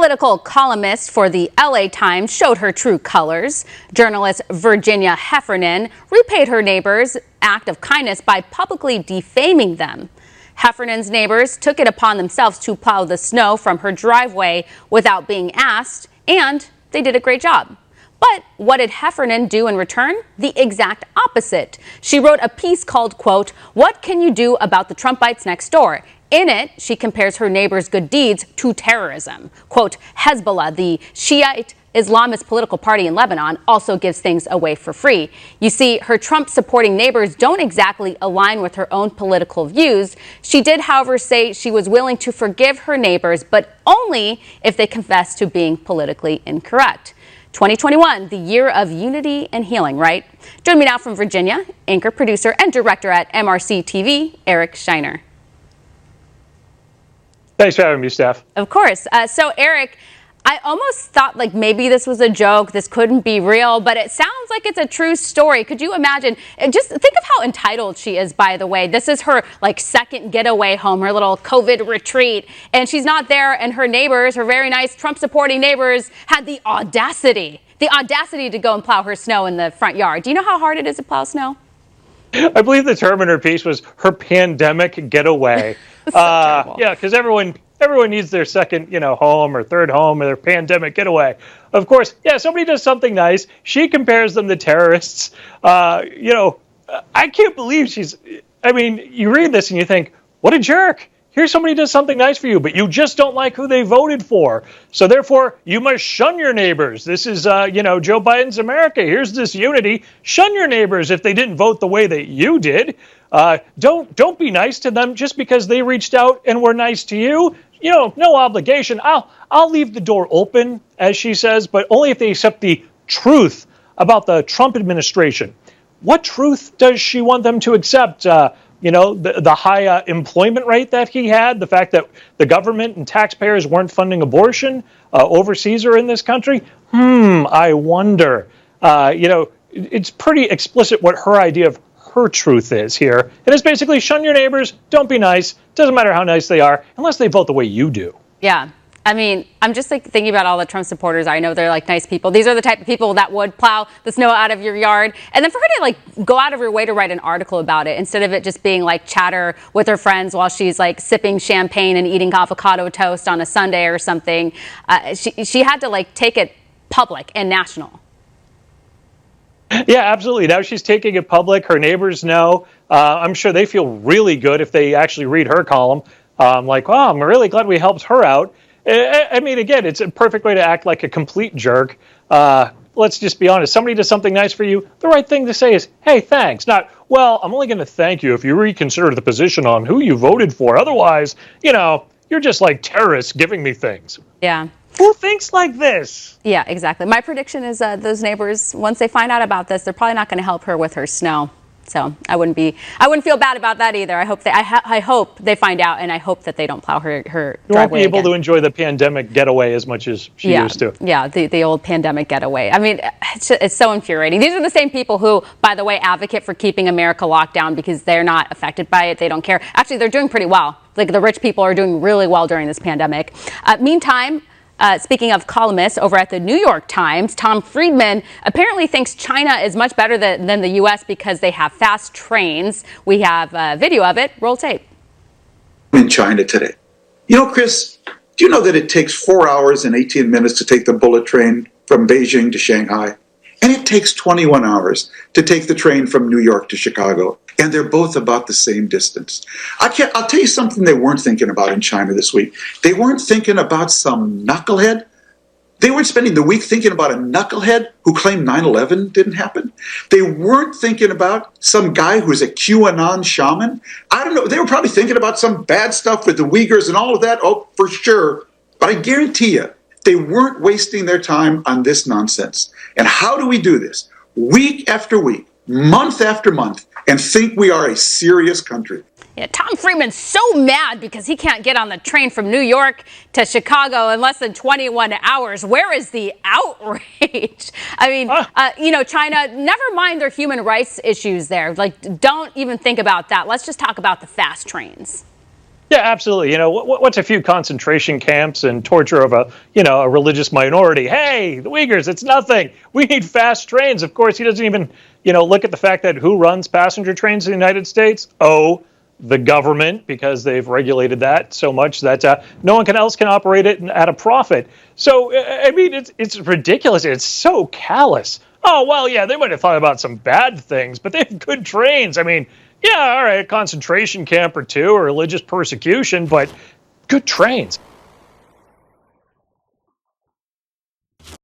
political columnist for the LA Times showed her true colors. Journalist Virginia Heffernan repaid her neighbors' act of kindness by publicly defaming them. Heffernan's neighbors took it upon themselves to plow the snow from her driveway without being asked, and they did a great job. But what did Heffernan do in return? The exact opposite. She wrote a piece called, quote, "What can you do about the Trumpites next door?" In it, she compares her neighbors' good deeds to terrorism. Quote, Hezbollah, the Shiite Islamist political party in Lebanon, also gives things away for free. You see, her Trump-supporting neighbors don't exactly align with her own political views. She did, however, say she was willing to forgive her neighbors, but only if they confessed to being politically incorrect. 2021, the year of unity and healing, right? Join me now from Virginia, anchor, producer, and director at MRC-TV, Eric Scheiner. Thanks for having me, Steph. Of course. So, Eric, I almost thought like maybe this was a joke, this couldn't be real, but it sounds like it's a true story. Could you imagine? Just think of how entitled she is, by the way. This is her like second getaway home, her little COVID retreat, and she's not there, and her neighbors, her very nice Trump-supporting neighbors, had the audacity to go and plow her snow in the front yard. Do you know how hard it is to plow snow? I believe the term in her piece was her pandemic getaway. Yeah, because everyone needs their second, home or third home or their pandemic getaway. Of course, yeah, somebody does something nice. She compares them to terrorists. I can't believe you read this and you think, what a jerk. Here's somebody who does something nice for you, but you just don't like who they voted for. So therefore, you must shun your neighbors. This is, Joe Biden's America. Here's this unity. Shun your neighbors if they didn't vote the way that you did. Don't be nice to them just because they reached out and were nice to you. No obligation. I'll leave the door open, as she says, but only if they accept the truth about the Trump administration. What truth does she want them to accept? The high employment rate that he had, the fact that the government and taxpayers weren't funding abortion overseas or in this country. I wonder. It's pretty explicit what her idea of her truth is here. And it's basically shun your neighbors, don't be nice. Doesn't matter how nice they are, unless they vote the way you do. Yeah. I mean, I'm just thinking about all the Trump supporters. I know they're like nice people. These are the type of people that would plow the snow out of your yard. And then for her to go out of her way to write an article about it instead of it just being like chatter with her friends while she's like sipping champagne and eating avocado toast on a Sunday or something. She had to take it public and national. Yeah, absolutely. Now she's taking it public. Her neighbors know. I'm sure they feel really good if they actually read her column. I'm really glad we helped her out. I mean, again, it's a perfect way to act like a complete jerk. Let's just be honest. Somebody does something nice for you. The right thing to say is, hey, thanks. Not, well, I'm only going to thank you if you reconsider the position on who you voted for. Otherwise, you're just like terrorists giving me things. Yeah. Who thinks like this? Yeah, exactly. My prediction is those neighbors, once they find out about this, they're probably not going to help her with her snow. So I wouldn't feel bad about that either. I hope they find out, and I hope that they don't plow her driveway. You won't be able again. to enjoy the pandemic getaway as much as she used to. Yeah, the old pandemic getaway. I mean, it's so infuriating. These are the same people who, by the way, advocate for keeping America locked down because they're not affected by it. They don't care. Actually, they're doing pretty well. Like the rich people are doing really well during this pandemic. Meantime, speaking of columnists over at the New York Times, Tom Friedman apparently thinks China is much better than the U.S. because they have fast trains. We have a video of it. Roll tape. In China today. Chris, do you know that it takes 4 hours and 18 minutes to take the bullet train from Beijing to Shanghai? And it takes 21 hours to take the train from New York to Chicago. And they're both about the same distance. I'll tell you something they weren't thinking about in China this week. They weren't thinking about some knucklehead. They weren't spending the week thinking about a knucklehead who claimed 9/11 didn't happen. They weren't thinking about some guy who's a QAnon shaman. I don't know. They were probably thinking about some bad stuff with the Uyghurs and all of that. Oh, for sure. But I guarantee you, they weren't wasting their time on this nonsense. And how do we do this? Week after week, month after month, and think we are a serious country. Yeah, Tom Friedman's so mad because he can't get on the train from New York to Chicago in less than 21 hours. Where is the outrage? I mean, China, never mind their human rights issues there. Don't even think about that. Let's just talk about the fast trains. Yeah, absolutely. You know, what's a few concentration camps and torture of a religious minority? Hey, the Uyghurs, it's nothing. We need fast trains. Of course, he doesn't even, look at the fact that who runs passenger trains in the United States? Oh, the government, because they've regulated that so much that no one else can operate it at a profit. So, I mean, it's ridiculous. It's so callous. Oh, well, yeah, they might have thought about some bad things, but they have good trains. I mean, yeah, all right, a concentration camp or two or religious persecution, but good trains.